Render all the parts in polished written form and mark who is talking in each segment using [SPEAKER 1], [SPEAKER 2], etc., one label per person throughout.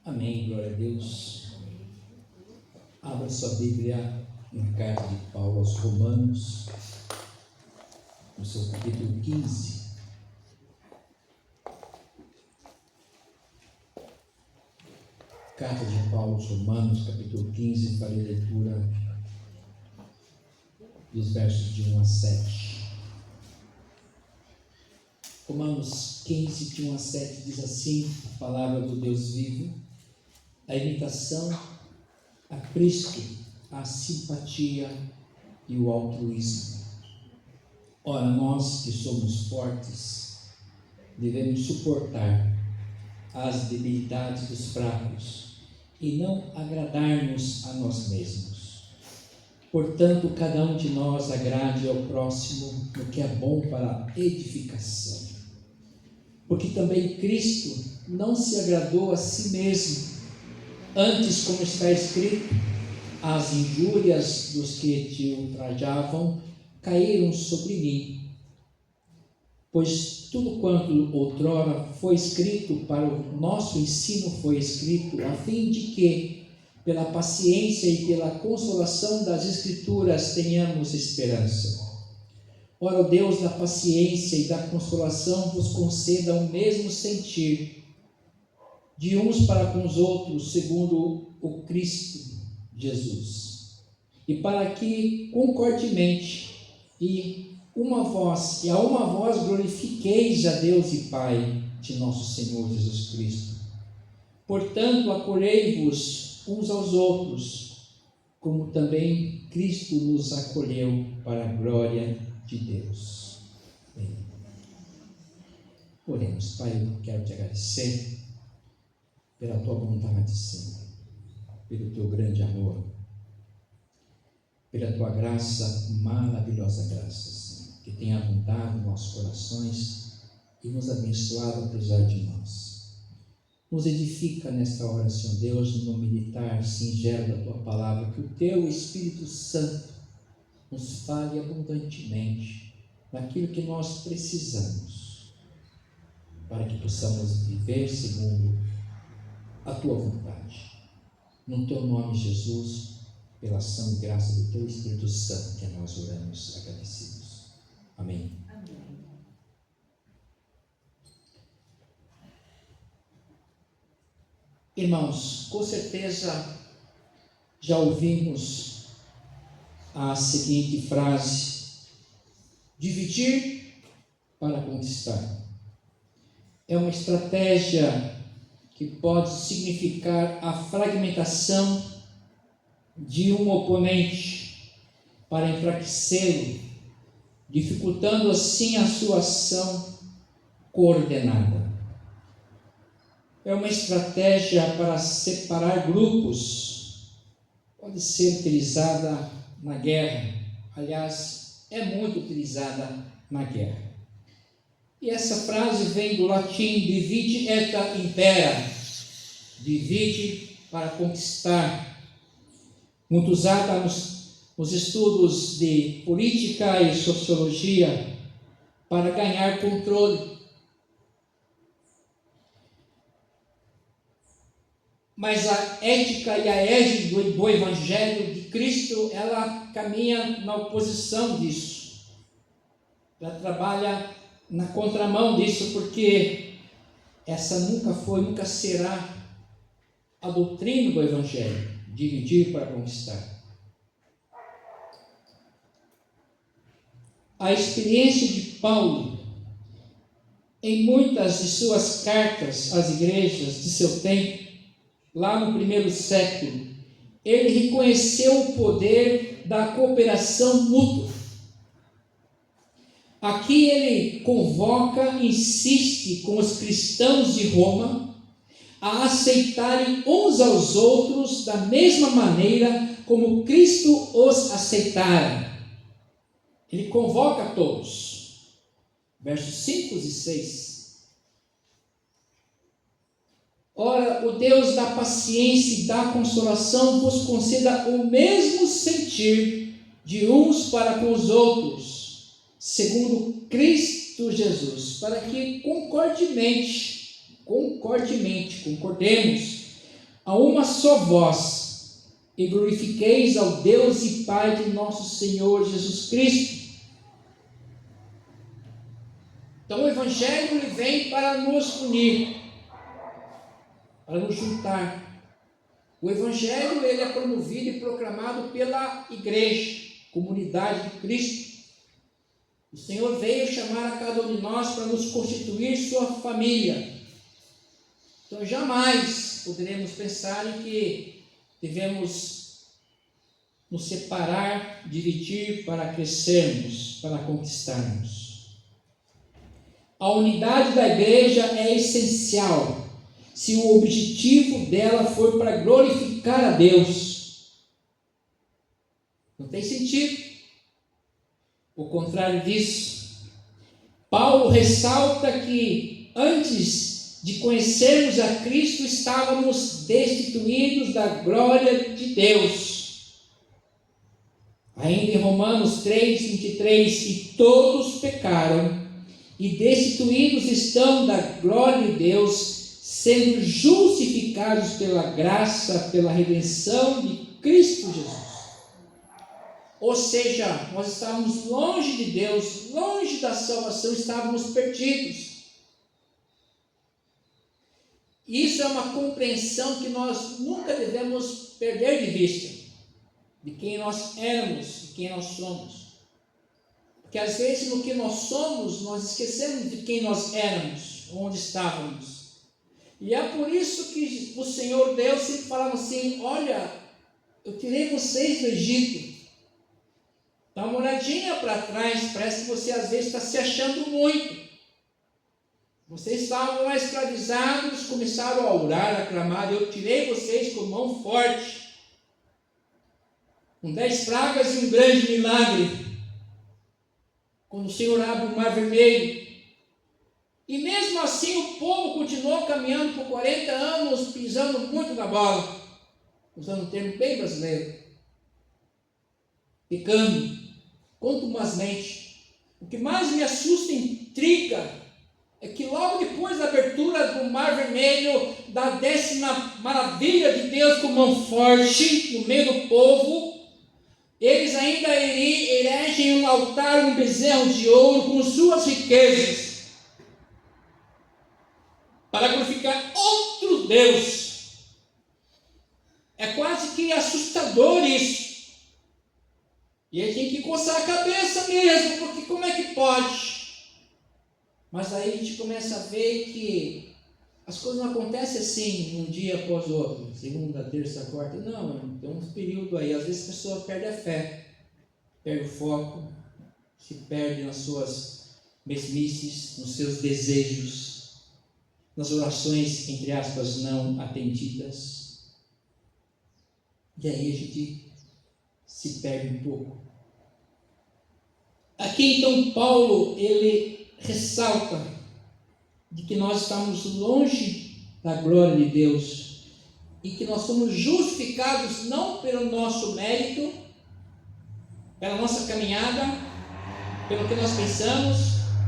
[SPEAKER 1] Amém, glória a Deus. Abra sua Bíblia na carta de Paulo aos Romanos, no seu capítulo 15. Carta de Paulo aos Romanos, capítulo 15, para a leitura dos versos de 1 a 7. Romanos 15, de 1 a 7, diz assim, a palavra do Deus vivo: a imitação a Cristo, a simpatia e o altruísmo. Ora, nós que somos fortes, devemos suportar as debilidades dos fracos e não agradar-nos a nós mesmos. Portanto, cada um de nós agrade ao próximo no que é bom para a edificação. Porque também Cristo não se agradou a si mesmo. Antes, como está escrito, as injúrias dos que te ultrajavam caíram sobre mim. Pois tudo quanto outrora foi escrito para o nosso ensino foi escrito, a fim de que, pela paciência e pela consolação das Escrituras, tenhamos esperança. Ora, o Deus da paciência e da consolação vos conceda o mesmo sentir de uns para com os outros, segundo o Cristo Jesus, e para que concordemente a uma voz glorifiqueis a Deus e Pai de nosso Senhor Jesus Cristo. Portanto, acolhei-vos uns aos outros, como também Cristo nos acolheu para a glória de Deus. Amém. Oremos. Pai, eu quero te agradecer pela tua bondade, Senhor, pelo teu grande amor, pela tua graça, maravilhosa graça, Senhor, que tem abundado em nossos corações e nos abençoado apesar de nós. Nos edifica nesta hora, Senhor Deus, no meditar singelo da tua palavra, que o teu Espírito Santo nos fale abundantemente naquilo que nós precisamos, para que possamos viver segundo a tua vontade. No teu nome, Jesus, pela ação e graça do teu Espírito Santo, que nós oramos agradecidos. Amém.
[SPEAKER 2] Amém.
[SPEAKER 1] Irmãos, com certeza já ouvimos a seguinte frase: dividir para conquistar. É uma estratégia que pode significar a fragmentação de um oponente para enfraquecê-lo, dificultando assim a sua ação coordenada. É uma estratégia para separar grupos, pode ser utilizada na guerra, aliás, é muito utilizada na guerra. E essa frase vem do latim divide et impera, divide para conquistar, muito usada nos estudos de política e sociologia para ganhar controle. Mas a ética e a égide do Evangelho de Cristo, ela caminha na oposição disso. Ela trabalha na contramão disso, porque essa nunca será a doutrina do Evangelho, dividir para conquistar. A experiência de Paulo, em muitas de suas cartas às igrejas de seu tempo, lá no primeiro século, ele reconheceu o poder da cooperação mútua. Aqui ele convoca, insiste com os cristãos de Roma a aceitarem uns aos outros da mesma maneira como Cristo os aceitara. Ele convoca todos. Versos 5 e 6. Ora, o Deus da paciência e da consolação vos conceda o mesmo sentir de uns para com os outros, segundo Cristo Jesus, para que concordemos a uma só voz, e glorifiqueis ao Deus e Pai de nosso Senhor Jesus Cristo. Então o Evangelho ele vem para nos unir, para nos juntar. O Evangelho ele é promovido e proclamado pela igreja, comunidade de Cristo. O Senhor veio chamar a cada um de nós para nos constituir sua família. Então jamais poderemos pensar em que devemos nos separar, dividir para crescermos, para conquistarmos. A unidade da igreja é essencial se o objetivo dela for para glorificar a Deus. Não tem sentido o contrário disso. Paulo ressalta que antes de conhecermos a Cristo estávamos destituídos da glória de Deus. Ainda em Romanos 3:23, e todos pecaram e destituídos estão da glória de Deus, sendo justificados pela graça, pela redenção de Cristo Jesus. Ou seja, nós estávamos longe de Deus, longe da salvação, estávamos perdidos. Isso é uma compreensão que nós nunca devemos perder de vista, de quem nós éramos, de quem nós somos. Porque às vezes no que nós somos, nós esquecemos de quem nós éramos, onde estávamos. E é por isso que o Senhor Deus sempre falava assim: olha, eu tirei vocês do Egito. Dá uma olhadinha para trás, parece que você às vezes está se achando muito. Vocês estavam lá escravizados, começaram a orar, a clamar: eu tirei vocês com mão forte, com 10 pragas e um grande milagre. Quando o Senhor abre o mar vermelho. E mesmo assim o povo continuou caminhando por 40 anos, pisando muito na bola, usando um termo bem brasileiro, pecando contumazmente. O que mais me assusta e intriga é que logo depois da abertura do mar vermelho, da 10ª maravilha de Deus com mão forte no meio do povo, eles ainda erigem um altar, um bezerro de ouro com suas riquezas, para glorificar outro Deus. É quase que assustador isso. E aí tem que coçar a cabeça mesmo, porque como é que pode? Mas aí a gente começa a ver que as coisas não acontecem assim, um dia após o outro, segunda, terça, quarta. Não, tem um período aí. Às vezes a pessoa perde a fé, perde o foco, se perde nas suas mesmices, nos seus desejos, nas orações, entre aspas, não atendidas. E aí a gente se perde um pouco. Aqui então Paulo, ele ressalta de que nós estamos longe da glória de Deus e que nós somos justificados não pelo nosso mérito, pela nossa caminhada, pelo que nós pensamos,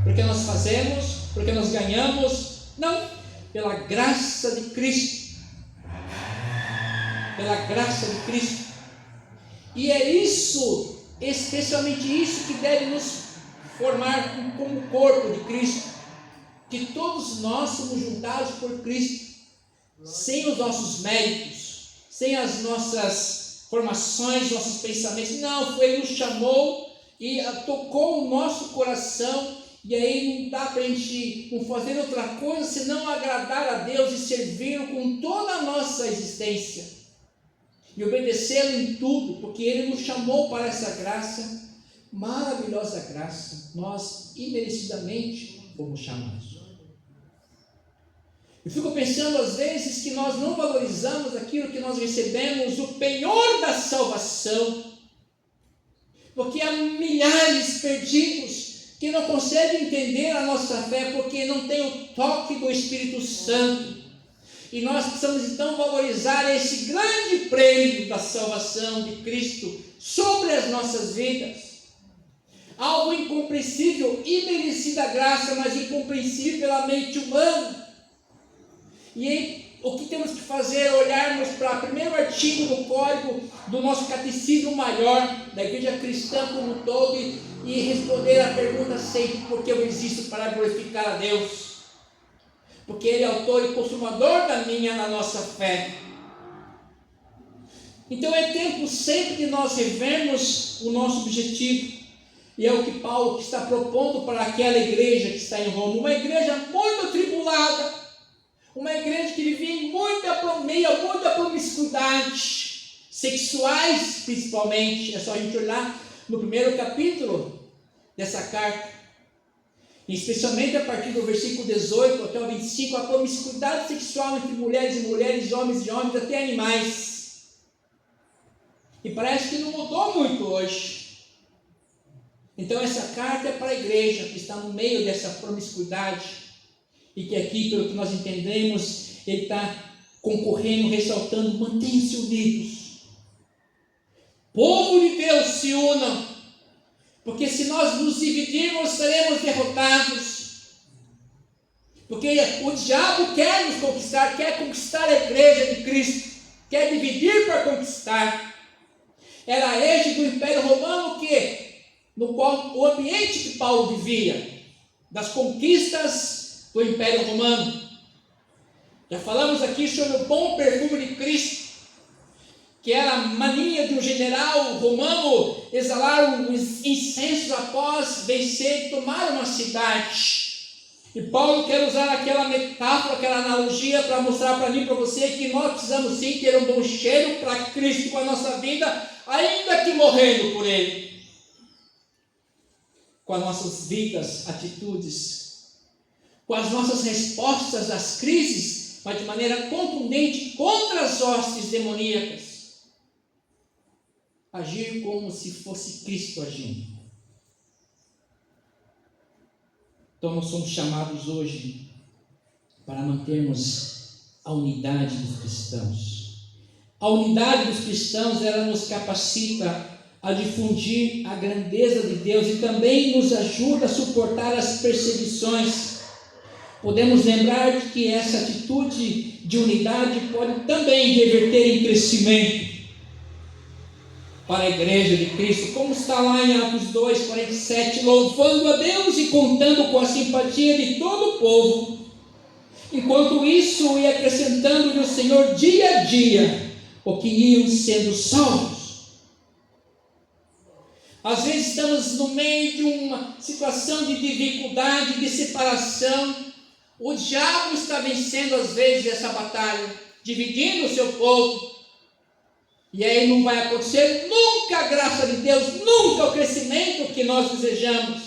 [SPEAKER 1] pelo que nós fazemos, pelo que nós ganhamos, não, pela graça de Cristo, pela graça de Cristo. E é isso, especialmente isso, que deve nos formar como corpo de Cristo, que todos nós somos juntados por Cristo, sem os nossos méritos, sem as nossas formações, nossos pensamentos. Não, foi Ele nos chamou e tocou o nosso coração, e aí não dá para a gente não fazer outra coisa senão agradar a Deus e servi-lo com toda a nossa existência e obedecê-lo em tudo, porque Ele nos chamou para essa graça, maravilhosa graça. Nós imerecidamente fomos chamados. Eu fico pensando às vezes que nós não valorizamos aquilo que nós recebemos, o penhor da salvação, porque há milhares perdidos que não conseguem entender a nossa fé porque não tem o toque do Espírito Santo. E nós precisamos então valorizar esse grande prêmio da salvação de Cristo sobre as nossas vidas. Algo incompreensível, imerecida graça, mas incompreensível pela mente humana. E aí o que temos que fazer é olharmos para o primeiro artigo do código do nosso catecismo maior, da igreja cristã como um todo, e responder a pergunta sempre: por que eu existo? Para glorificar a Deus. Porque Ele é autor e consumador na nossa fé. Então é tempo sempre de nós revermos o nosso objetivo. E é o que Paulo está propondo para aquela igreja que está em Roma. Uma igreja muito atribulada. Uma igreja que vivia em muita promiscuidade. Sexuais principalmente. É só a gente olhar no primeiro capítulo dessa carta. Especialmente a partir do versículo 18 até o 25. A promiscuidade sexual entre mulheres e mulheres, homens e homens, até animais. E parece que não mudou muito hoje. Então essa carta é para a igreja que está no meio dessa promiscuidade, e que aqui, pelo que nós entendemos, ele está concorrendo, ressaltando: mantenham-se unidos. Povo de Deus, se unam, porque se nós nos dividirmos, seremos derrotados. Porque o diabo quer nos conquistar, quer conquistar a igreja de Cristo, quer dividir para conquistar. Era a égide do Império Romano no qual o ambiente que Paulo vivia, das conquistas do Império Romano. Já falamos aqui sobre o bom perfume de Cristo, que era a mania de um general romano exalar os incensos após vencer e tomar uma cidade. E Paulo quer usar aquela metáfora, aquela analogia para mostrar para mim e para você que nós precisamos sim ter um bom cheiro para Cristo com a nossa vida, ainda que morrendo por Ele. Com as nossas vidas, atitudes, com as nossas respostas às crises, mas de maneira contundente contra as hostes demoníacas. Agir como se fosse Cristo agindo. Então nós somos chamados hoje para mantermos a unidade dos cristãos. A unidade dos cristãos, ela nos capacita a difundir a grandeza de Deus e também nos ajuda a suportar as perseguições. Podemos lembrar de que essa atitude de unidade pode também reverter em crescimento para a igreja de Cristo, como está lá em Atos 2:47, louvando a Deus e contando com a simpatia de todo o povo. Enquanto isso, ia acrescentando-lhe o Senhor dia a dia o que iam sendo salvos. Às vezes estamos no meio de uma situação de dificuldade, de separação. O diabo está vencendo às vezes essa batalha, dividindo o seu povo. E aí não vai acontecer nunca a graça de Deus, nunca o crescimento que nós desejamos.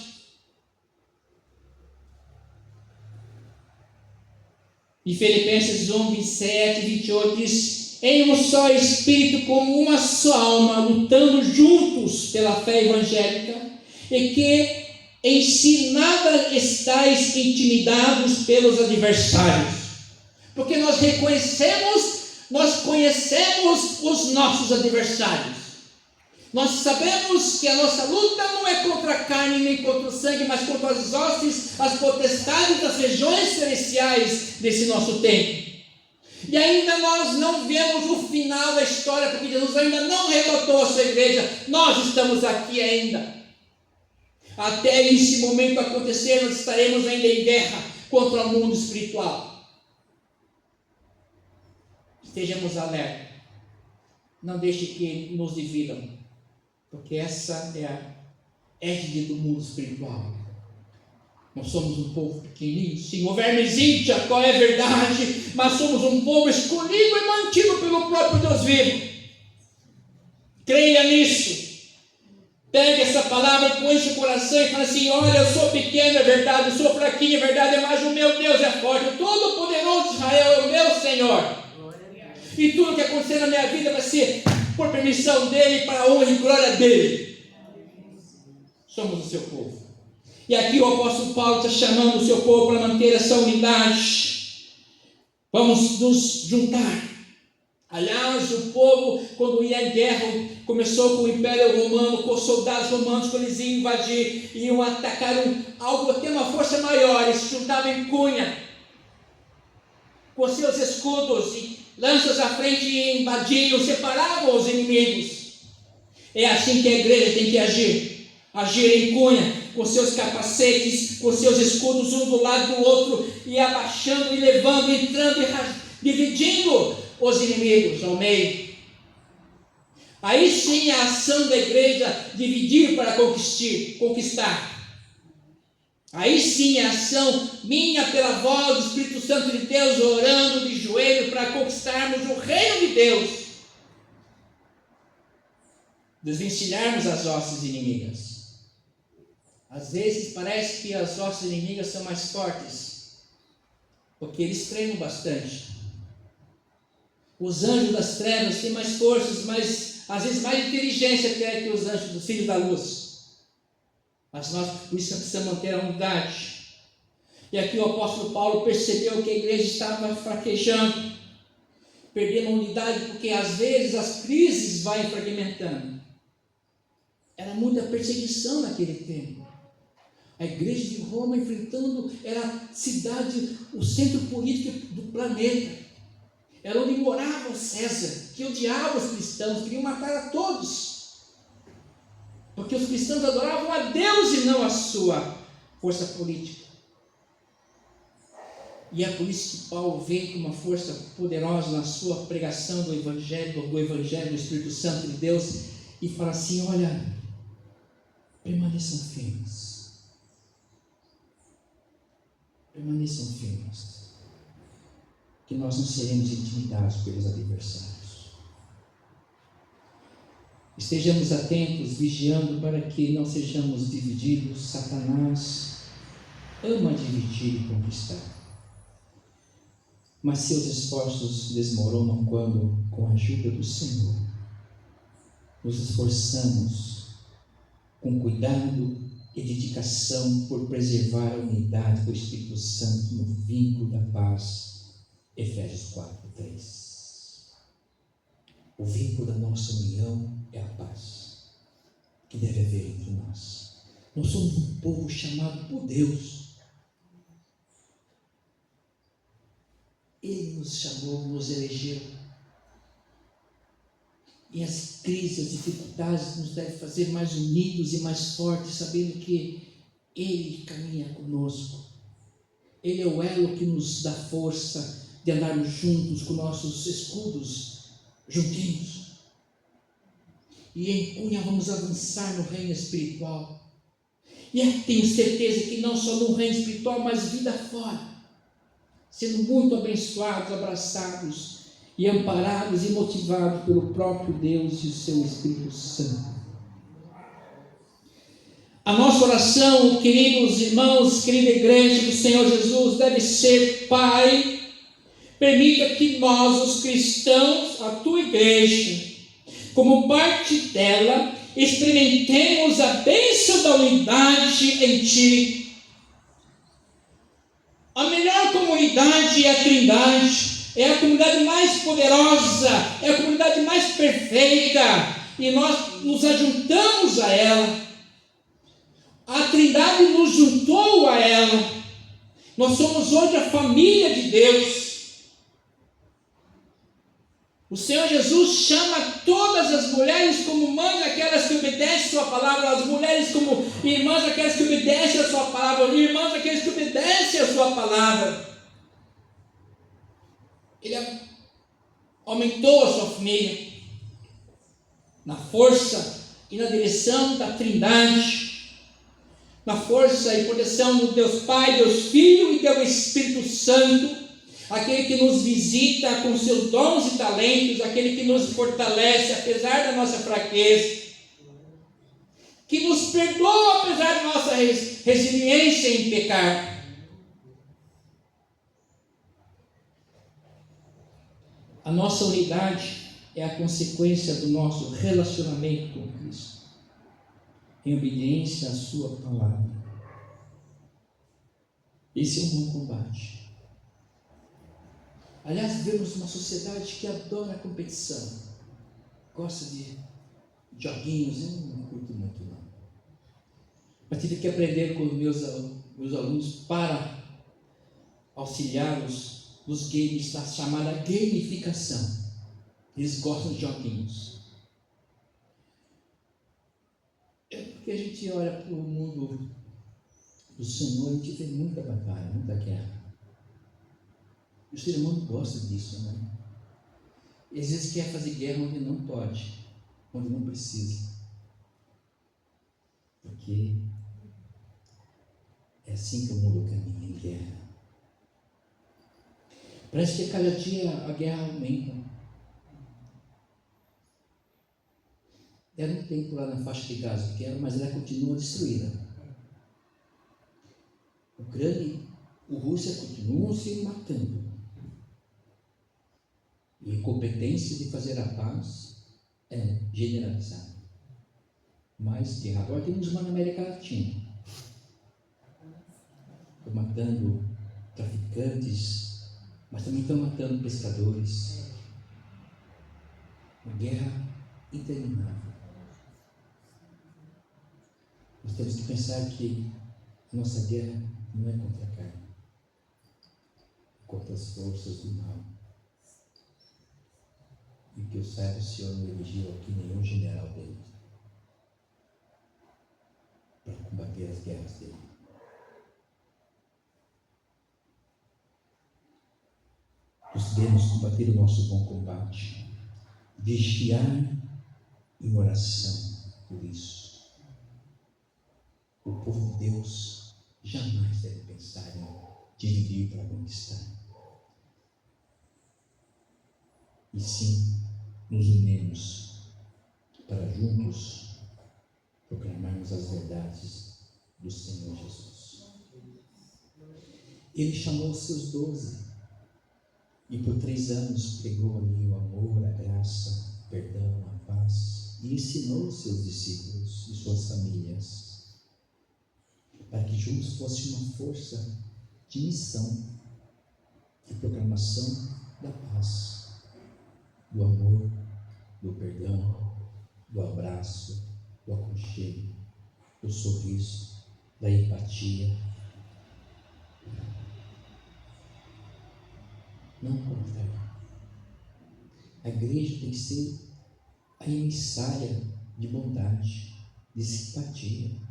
[SPEAKER 1] Em Filipenses 1:27-28 diz: em um só Espírito, como uma só alma, lutando juntos pela fé evangélica, e que em si nada estáis intimidados pelos adversários, porque nós conhecemos os nossos adversários. Nós sabemos que a nossa luta não é contra a carne nem contra o sangue, mas contra as hostes, as potestades das regiões celestiais desse nosso tempo. E ainda nós não vemos o final da história, porque Jesus ainda não arrebatou a sua igreja. Nós estamos aqui ainda. Até esse momento acontecer, nós estaremos ainda em guerra contra o mundo espiritual. Estejamos alerta. Não deixe que nos dividam, porque essa é a égide do mundo espiritual. Nós somos um povo pequenininho, sim, o vermes íntia, qual é a verdade, mas somos um povo escolhido e mantido pelo próprio Deus vivo. Creia nisso. Pegue essa palavra, põe no coração e fala assim: olha, eu sou pequeno, é verdade, eu sou fraquinho, é verdade, mas o meu Deus é forte, o Todo-Poderoso de Israel é o meu Senhor. E tudo que acontecer na minha vida vai ser por permissão dEle, para a honra e glória dEle. Somos o seu povo. E aqui o apóstolo Paulo está chamando o seu povo para manter essa unidade. Vamos nos juntar. Aliás, o povo, quando ia em guerra, começou com o Império Romano, com os soldados romanos, quando eles iam invadir, iam atacar algo, até uma força maior, eles se juntavam em cunha. com seus escudos e lanças à frente e invadiam, separavam os inimigos. É assim que a igreja tem que agir. Agir em cunha, com seus capacetes, com seus escudos um do lado do outro, e abaixando e levando, entrando e dividindo os inimigos ao meio. Aí sim a ação da igreja dividir para conquistar. Aí sim a ação minha pela voz do Espírito Santo de Deus, orando de joelho para conquistarmos o reino de Deus. Desvencilharmos as hostes inimigas. Às vezes parece que as hostes inimigas são mais fortes, porque eles treinam bastante. Os anjos das trevas têm mais forças, às vezes mais inteligência que os anjos dos filhos da luz. Mas nós, por isso, precisamos manter a unidade. E aqui o apóstolo Paulo percebeu que a igreja estava fraquejando, perdendo a unidade, porque às vezes as crises vão fragmentando. Era muita perseguição naquele tempo. A igreja de Roma enfrentando, era a cidade, o centro político do planeta. Era onde morava o César, que odiava os cristãos, queriam matar a todos. Porque os cristãos adoravam a Deus e não a sua força política. E é por isso que Paulo vem com uma força poderosa na sua pregação do Evangelho do Espírito Santo de Deus, e fala assim: olha, permaneçam firmes. Permaneçam firmes. Que nós não seremos intimidados pelos adversários. Estejamos atentos, vigiando para que não sejamos divididos. Satanás ama dividir e conquistar. Mas seus esforços desmoronam quando, com a ajuda do Senhor, nos esforçamos com cuidado e dedicação por preservar a unidade do Espírito Santo no vínculo da paz. Efésios 4:3. O vínculo da nossa união é a paz que deve haver entre nós. Nós somos um povo chamado por Deus. Ele nos chamou, nos elegeu. E as crises, as dificuldades nos devem fazer mais unidos e mais fortes, sabendo que Ele caminha conosco. Ele é o elo que nos dá força de andarmos juntos com nossos escudos juntinhos. E em cunha vamos avançar no reino espiritual. E eu tenho certeza que não só no reino espiritual, mas vida fora, sendo muito abençoados, abraçados e amparados e motivados pelo próprio Deus e o seu Espírito Santo. A nossa oração, queridos irmãos, querida igreja do Senhor Jesus, deve ser: Pai, permita que nós, os cristãos, a tua igreja, como parte dela, experimentemos a bênção da unidade em ti. A melhor comunidade é a Trindade, é a comunidade mais poderosa, é a comunidade mais perfeita, e nós nos ajuntamos a ela. A Trindade nos juntou a ela. Nós somos hoje a família de Deus. O Senhor Jesus chama todas as mulheres como mães, aquelas que obedecem a sua palavra, as mulheres como irmãs, aquelas que obedecem a sua palavra, irmãs, aqueles que obedecem a sua palavra. Ele aumentou a sua família na força e na direção da Trindade, na força e proteção do Deus Pai, Deus Filho e Deus Espírito Santo, aquele que nos visita com seus dons e talentos, aquele que nos fortalece apesar da nossa fraqueza, que nos perdoa apesar da nossa resiliência em pecar. A nossa unidade é a consequência do nosso relacionamento com Cristo, em obediência à sua palavra. Esse é um bom combate. Aliás, vivemos uma sociedade que adora a competição, gosta de joguinhos. Eu não curto muito não. Mas tive que aprender com os meus alunos para auxiliá-los dos games, da chamada gamificação. Eles gostam de joguinhos. É porque a gente olha para o mundo do Senhor e a gente vê muita batalha, muita guerra. E o ser humano gosta disso, né? E às vezes quer fazer guerra onde não pode, onde não precisa. Porque é assim que o mundo caminha, em guerra. Parece que a cada dia a guerra aumenta. Era um tempo lá na faixa de Gaza, mas ela continua destruída. A Ucrânia e a Rússia continuam se matando. E a incompetência de fazer a paz é generalizada. Mas guerra. Agora temos uma na América Latina. Estão matando traficantes, mas também estão matando pescadores. Uma guerra interminável. Nós temos que pensar que a nossa guerra não é contra a carne, é contra as forças do mal. E que eu saiba, o Senhor não elegiu aqui nenhum general dele para combater as guerras dele. Nós devemos combater o nosso bom combate, vigiar em oração por isso. O povo de Deus jamais deve pensar em dividir para conquistar. E sim, nos unirmos para juntos proclamarmos as verdades do Senhor Jesus. Ele chamou os seus 12 e por 3 anos pregou ali o amor, a graça, o perdão, a paz e ensinou os seus discípulos e suas famílias para que juntos fosse uma força de missão, de proclamação da paz, do amor, do perdão, do abraço, do aconchego, do sorriso, da empatia. Não o contrário. A igreja tem que ser a emissária de bondade, de simpatia.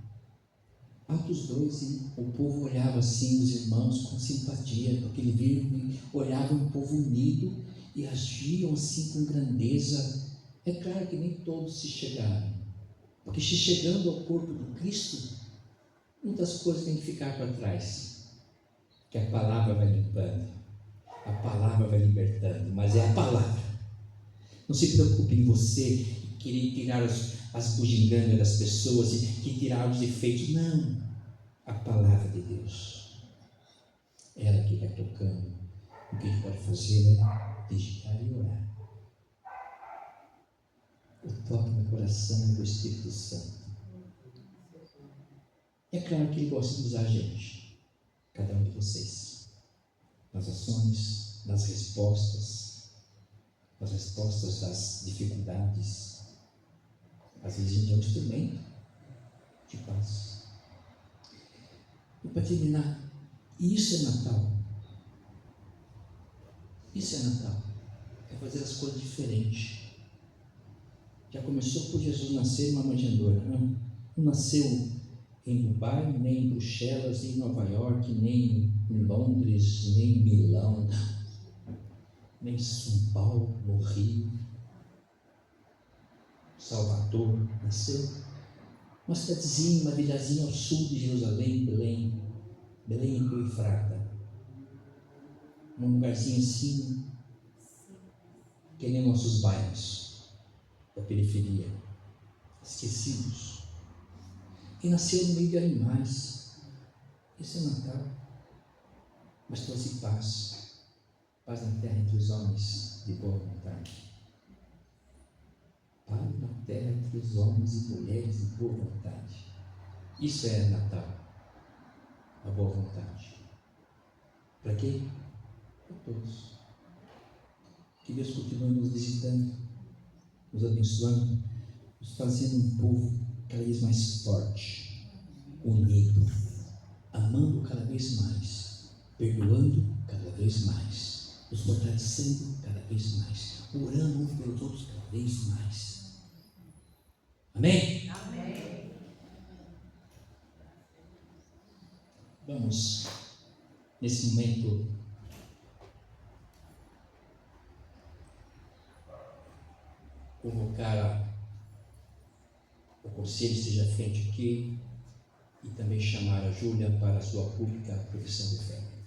[SPEAKER 1] Atos 2, o povo olhava assim os irmãos com simpatia, porque ele viu, olhava um povo unido e agiam assim com grandeza. É claro que nem todos se chegaram, porque se chegando ao corpo do Cristo, muitas coisas têm que ficar para trás, que a palavra vai limpando, a palavra vai libertando, mas é a palavra. Não se preocupe em você querer tirar as bugigangas das pessoas e tirar os efeitos. Não, a palavra de Deus, ela que vai tocando. O que a gente pode fazer é vigiar e orar. O toque no coração do Espírito Santo. É claro que Ele gosta de usar a gente, cada um de vocês, nas ações, nas respostas das dificuldades. Às vezes a gente é um instrumento de paz. E para terminar, isso é Natal. Isso é Natal. É fazer as coisas diferentes. Já começou por Jesus nascer numa manjedoura. Não nasceu em Dubai, nem em Bruxelas, nem em Nova York, nem em Londres, nem em Milão, nem em São Paulo, no Rio, Salvador. Nasceu uma cidadezinha, uma vilazinha ao sul de Jerusalém, Belém do Efrata, num lugarzinho assim, que nem nossos bairros da periferia, esquecidos. E nasceu no meio de animais. Esse é Natal. Mas trouxe paz na terra entre os homens de boa vontade. Paz na terra entre os homens e mulheres de boa vontade. Isso é Natal, a boa vontade. Para quê? Para todos. Que Deus continue nos visitando, nos abençoando, nos fazendo um povo cada vez mais forte, unido, amando cada vez mais, perdoando cada vez mais nos fortalecendo cada vez mais, orando uns pelos outros cada vez mais. Amém?
[SPEAKER 2] Amém.
[SPEAKER 1] Vamos, nesse momento, convocar o conselho esteja à frente aqui e também chamar a Júlia para a sua pública profissão de fé.